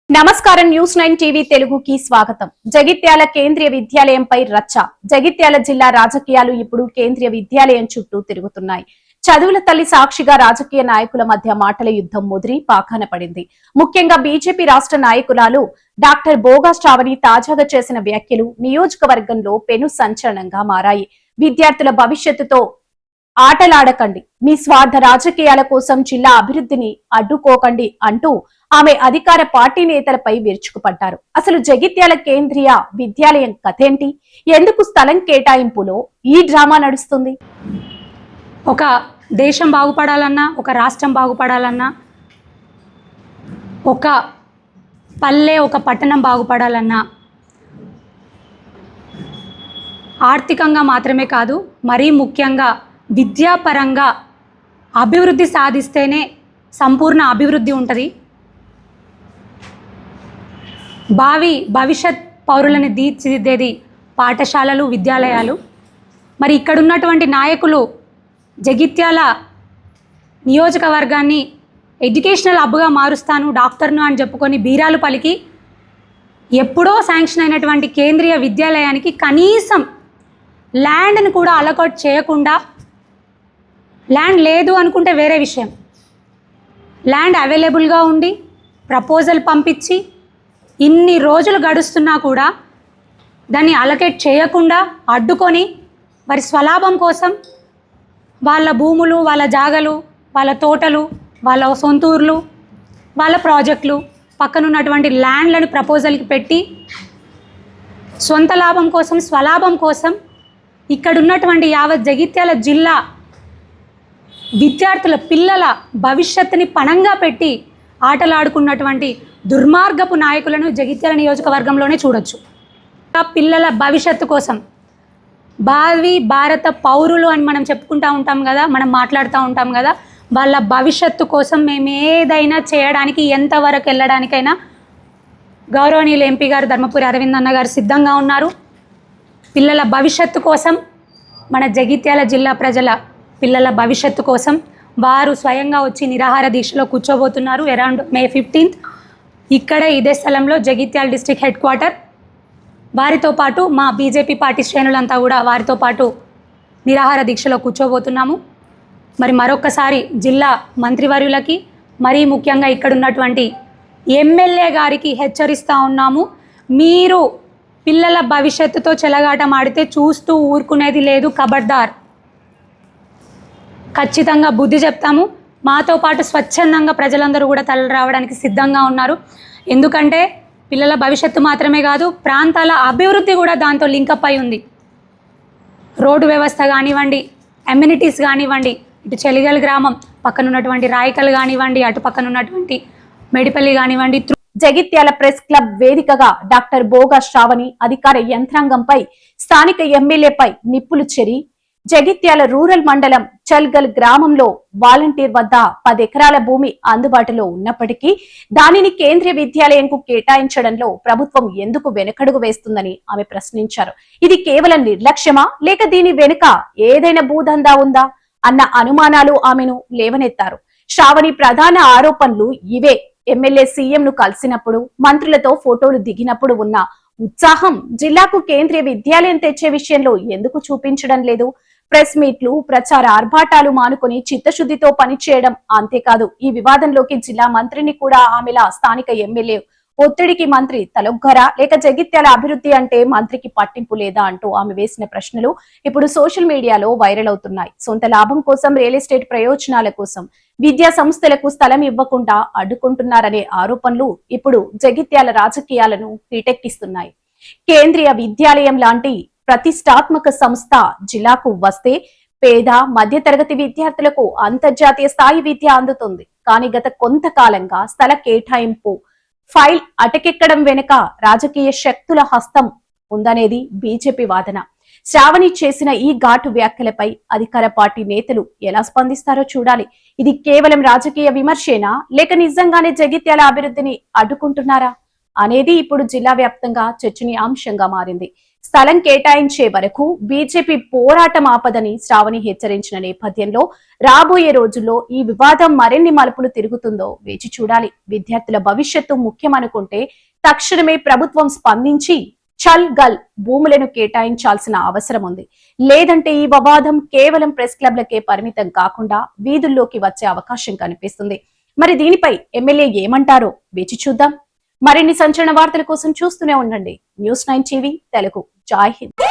నమస్కారం news 9 TV తెలుగుకి స్వాగతం. జగిత్యాల కేంద్రీయ విద్యాలయంపై రచ్చ. జగిత్యాల జిల్లా రాజకీయాలు ఇప్పుడు కేంద్రీయ విద్యాలయం చుట్టూ తిరుగుతున్నాయి. చదువుల తల్లి సాక్షిగా రాజకీయ నాయకుల మధ్య మాటల యుద్ధం ముదిరి పాఖాన పడింది. ముఖ్యంగా బీజేపీ రాష్ట్ర నాయకురాలు డాక్టర్ బోగా శ్రావణి తాజాగా చేసిన వ్యాఖ్యలు నియోజకవర్గంలో పెను సంచలనంగా మారాయి. విద్యార్థుల భవిష్యత్తుతో ఆటలాడకండి, మీ స్వార్థ రాజకీయాల కోసం జిల్లా అభివృద్ధిని అడ్డుకోకండి అంటూ ఆమె అధికార పార్టీ నేతలపై విరుచుకుపడ్డారు. అసలు జగిత్యాల కేంద్రీయ విద్యాలయం కథేంటి? ఎందుకు స్థలం కేటాయింపులో ఈ డ్రామా నడుస్తుంది? ఒక దేశం బాగుపడాలన్నా, ఒక రాష్ట్రం బాగుపడాలన్నా, ఒక పల్లె ఒక పట్టణం బాగుపడాలన్నా ఆర్థికంగా మాత్రమే కాదు, మరీ ముఖ్యంగా విద్యాపరంగా అభివృద్ధి సాధిస్తేనే సంపూర్ణ అభివృద్ధి ఉంటుంది. భవిష్యత్ పౌరులని తీర్చిదిద్దేది పాఠశాలలు, విద్యాలయాలు. మరి ఇక్కడ ఉన్నటువంటి నాయకులు జగిత్యాల నియోజకవర్గాన్ని ఎడ్యుకేషనల్ హబ్గా మారుస్తాను, డాక్టర్ను అని చెప్పుకొని బీరాలు పలికి ఎప్పుడో శాంక్షన్ అయినటువంటి కేంద్రీయ విద్యాలయానికి కనీసం ల్యాండ్ను కూడా అలొకేట్ చేయకుండా, ల్యాండ్ లేదు అనుకుంటే వేరే విషయం, ల్యాండ్ అవైలబుల్గా ఉండి ప్రపోజల్ పంపించి ఇన్ని రోజులు గడుస్తున్నా కూడా దాన్ని అలొకేట్ చేయకుండా అడ్డుకొని వారి స్వలాభం కోసం వాళ్ళ భూములు, వాళ్ళ జాగలు, వాళ్ళ తోటలు, వాళ్ళ సొంతూర్లు, వాళ్ళ ప్రాజెక్టులు, పక్కనున్నటువంటి ల్యాండ్లను ప్రపోజల్కి పెట్టి సొంత లాభం కోసం, స్వలాభం కోసం ఇక్కడ ఉన్నటువంటి యావత్ జగిత్యాల జిల్లా విద్యార్థుల పిల్లల భవిష్యత్తుని పణంగా పెట్టి ఆటలాడుకున్నటువంటి దుర్మార్గపు నాయకులను జగిత్యాల నియోజకవర్గంలోనే చూడొచ్చు. పిల్లల భవిష్యత్తు కోసం, భావి భారత పౌరులు అని మనం చెప్పుకుంటూ ఉంటాం కదా, మనం మాట్లాడుతూ ఉంటాం కదా, వాళ్ళ భవిష్యత్తు కోసం మేము ఏదైనా చేయడానికి, ఎంతవరకు వెళ్ళడానికైనా గౌరవనీయులు ఎంపీ గారు ధర్మపురి అరవింద్ అన్న గారు సిద్ధంగా ఉన్నారు. పిల్లల భవిష్యత్తు కోసం, మన జగిత్యాల జిల్లా ప్రజల పిల్లల భవిష్యత్తు కోసం వారు స్వయంగా వచ్చి నిరాహార దీక్షలో కూర్చోబోతున్నారు. అరౌండ్ May 15th ఇక్కడే ఇదే స్థలంలో జగిత్యాల డిస్ట్రిక్ట్ హెడ్ క్వార్టర్. వారితో పాటు మా బీజేపీ పార్టీ శ్రేణులంతా కూడా వారితో పాటు నిరాహార దీక్షలో కూర్చోబోతున్నాము. మరి మరొక్కసారి జిల్లా మంత్రివర్యులకి, మరీ ముఖ్యంగా ఇక్కడ ఉన్నటువంటి ఎమ్మెల్యే గారికి హెచ్చరిస్తూ ఉన్నాము. మీరు పిల్లల భవిష్యత్తుతో చెలగాటం ఆడితే చూస్తూ ఊరుకునేది లేదు, ఖబర్దార్. ఖచ్చితంగా బుద్ధి చెప్తాము. మాతో పాటు స్వచ్ఛందంగా ప్రజలందరూ కూడా తరలి రావడానికి సిద్ధంగా ఉన్నారు. ఎందుకంటే పిల్లల భవిష్యత్తు మాత్రమే కాదు, ప్రాంతాల అభివృద్ధి కూడా దాంతో లింకప్ అయి ఉంది. రోడ్డు వ్యవస్థ కానివ్వండి, అమ్యూనిటీస్ కానివ్వండి, ఇటు చెలిగల్ గ్రామం పక్కన ఉన్నటువంటి రాయకల్ కానివ్వండి, అటు పక్కన ఉన్నటువంటి మెడిపల్లి కానివ్వండి. జగిత్యాల ప్రెస్ క్లబ్ వేదికగా డాక్టర్ బోగా శ్రావణి అధికార యంత్రాంగంపై, స్థానిక ఎమ్మెల్యేపై నిప్పులు చెరి జగిత్యాల రూరల్ మండలం చల్గల్ గ్రామంలో వాలంటీర్ వద్ద 10 ఎకరాల భూమి అందుబాటులో ఉన్నప్పటికీ దానిని కేంద్రీయ విద్యాలయంకు కేటాయించడంలో ప్రభుత్వం ఎందుకు వెనకడుగు వేస్తుందని ఆమె ప్రశ్నించారు. ఇది కేవలం నిర్లక్ష్యమా, లేక దీని వెనుక ఏదైనా భూదందా ఉందా అన్న అనుమానాలు ఆమెను లేవనెత్తారు. శ్రావణి ప్రధాన ఆరోపణలు ఇవే. ఎమ్మెల్యే సీఎంను కలిసినప్పుడు, మంత్రులతో ఫోటోలు దిగినప్పుడు ఉన్న ఉత్సాహం జిల్లాకు కేంద్రీయ విద్యాలయం తెచ్చే విషయంలో ఎందుకు చూపించడం లేదు? ప్రెస్ మీట్లు, ప్రచార ఆర్భాటాలు మానుకొని చిత్తశుద్ధితో పనిచేయడం. అంతేకాదు, ఈ వివాదంలోకి జిల్లా మంత్రిని కూడా ఆమెలా స్థానిక ఎమ్మెల్యే ఒత్తిడికి మంత్రి తలొగ్గరా, లేక జగిత్యాల అభివృద్ధి అంటే మంత్రికి పట్టింపు లేదా అంటూ ఆమె వేసిన ప్రశ్నలు ఇప్పుడు సోషల్ మీడియాలో వైరల్ అవుతున్నాయి. సొంత లాభం కోసం, రియల్ ఎస్టేట్ ప్రయోజనాల కోసం విద్యా సంస్థలకు స్థలం ఇవ్వకుండా అడ్డుకుంటున్నారనే ఆరోపణలు ఇప్పుడు జగిత్యాల రాజకీయాలను హీటెక్కిస్తున్నాయి. కేంద్రీయ విద్యాలయం లాంటి ప్రతిష్టాత్మక సంస్థ జిల్లాకు వస్తే పేద, మధ్యతరగతి విద్యార్థులకు అంతర్జాతీయ స్థాయి విద్య అందుతుంది. కానీ గత కొంతకాలంగా స్థల కేటాయింపు ఫైల్ అటకెక్కడం వెనుక రాజకీయ శక్తుల హస్తం ఉందనేది బీజేపీ వాదన. శ్రావణి చేసిన ఈ ఘాటు వ్యాఖ్యలపై అధికార పార్టీ నేతలు ఎలా స్పందిస్తారో చూడాలి. ఇది కేవలం రాజకీయ విమర్శేనా, లేక నిజంగానే జగిత్యాల అభివృద్ధిని అడ్డుకుంటున్నారా అనేది ఇప్పుడు జిల్లా వ్యాప్తంగా చర్చనీయాంశంగా మారింది. స్థలం కేటాయించే వరకు బీజేపీ పోరాటం ఆపదని శ్రావణి హెచ్చరించిన నేపథ్యంలో రాబోయే రోజుల్లో ఈ వివాదం మరిన్ని మలుపులు తిరుగుతుందో వేచి చూడాలి. విద్యార్థుల భవిష్యత్తు ముఖ్యమనుకుంటే తక్షణమే ప్రభుత్వం స్పందించి చల్ గల్ భూములను కేటాయించాల్సిన అవసరం ఉంది. లేదంటే ఈ వివాదం కేవలం ప్రెస్ క్లబ్లకే పరిమితం కాకుండా వీధుల్లోకి వచ్చే అవకాశం కనిపిస్తుంది. మరి దీనిపై ఎమ్మెల్యే ఏమంటారో వేచి చూద్దాం. మరిన్ని సంచలన వార్తల కోసం చూస్తూనే ఉండండి News9 TV తెలుగు. జై హింద్.